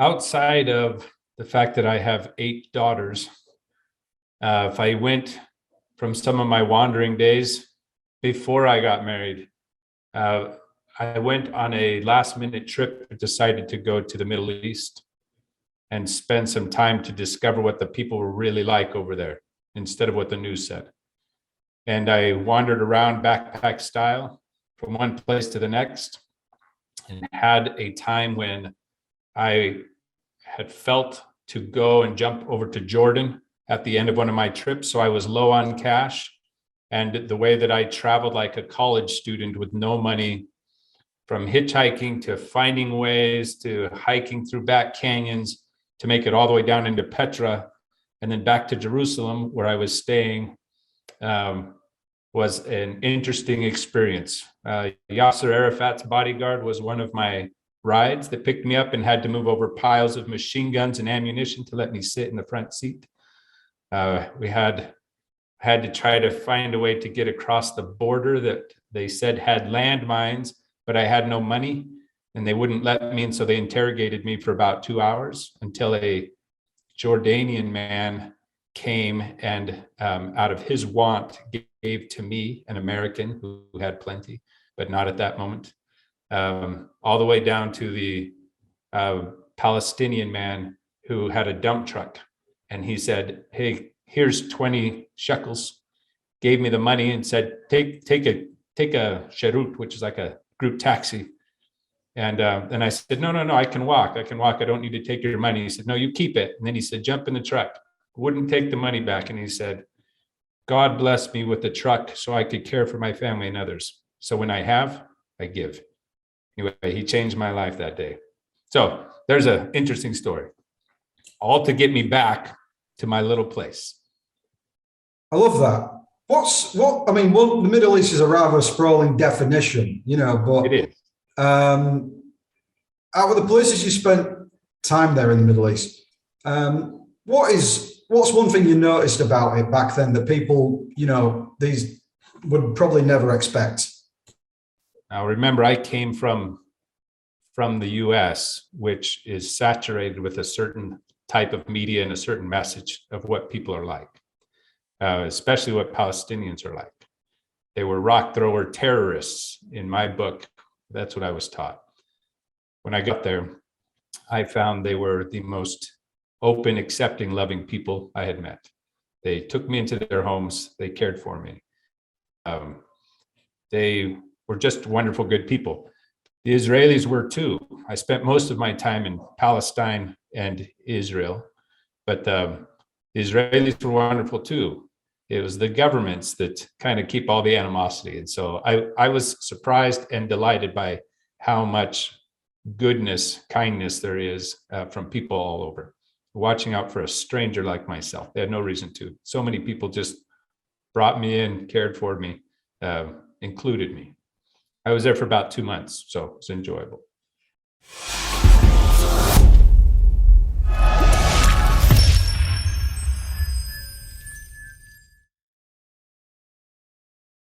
outside of the fact that I have 8 daughters, if I went from some of my wandering days before I got married, I went on a last minute trip, decided to go to the Middle East and spend some time to discover what the people were really like over there instead of what the news said. And I wandered around backpack style from one place to the next and had a time when I had felt to go and jump over to Jordan at the end of one of my trips. So I was low on cash. And the way that I traveled like a college student with no money, from hitchhiking to finding ways to hiking through back canyons to make it all the way down into Petra and then back to Jerusalem where I was staying, was an interesting experience. Yasser Arafat's bodyguard was one of my rides that picked me up and had to move over piles of machine guns and ammunition to let me sit in the front seat. We had to try to find a way to get across the border that they said had landmines, but I had no money and they wouldn't let me. And so they interrogated me for about 2 hours until a Jordanian man came and out of his want gave to me, an American who had plenty, but not at that moment, all the way down to the Palestinian man who had a dump truck. And he said, hey, here's 20 shekels, gave me the money and said, take a sherut, which is like a group taxi. And I said, no, I can walk. I don't need to take your money. He said, no, you keep it. And then he said, jump in the truck. Wouldn't take the money back. And he said, God blessed me with the truck so I could care for my family and others. So when I have, I give. Anyway, he changed my life that day. So there's an interesting story, all to get me back to my little place. I love that. The Middle East is a rather sprawling definition, but it is. Out of the places you spent time there in the Middle East, what's one thing you noticed about it back then that people, these would probably never expect? Now, remember, I came from the US, which is saturated with a certain type of media and a certain message of what people are like, especially what Palestinians are like. They were rock thrower terrorists in my book. That's what I was taught. When I got there, I found they were the most open, accepting, loving people I had met. They took me into their homes. They cared for me. They were just wonderful, good people. The Israelis were too. I spent most of my time in Palestine and Israel, but the Israelis were wonderful too. It was the governments that kind of keep all the animosity. And so I was surprised and delighted by how much goodness, kindness there is from people all over, watching out for a stranger like myself. They had no reason to. So many people just brought me in, cared for me, included me. I was there for about 2 months, so it was enjoyable.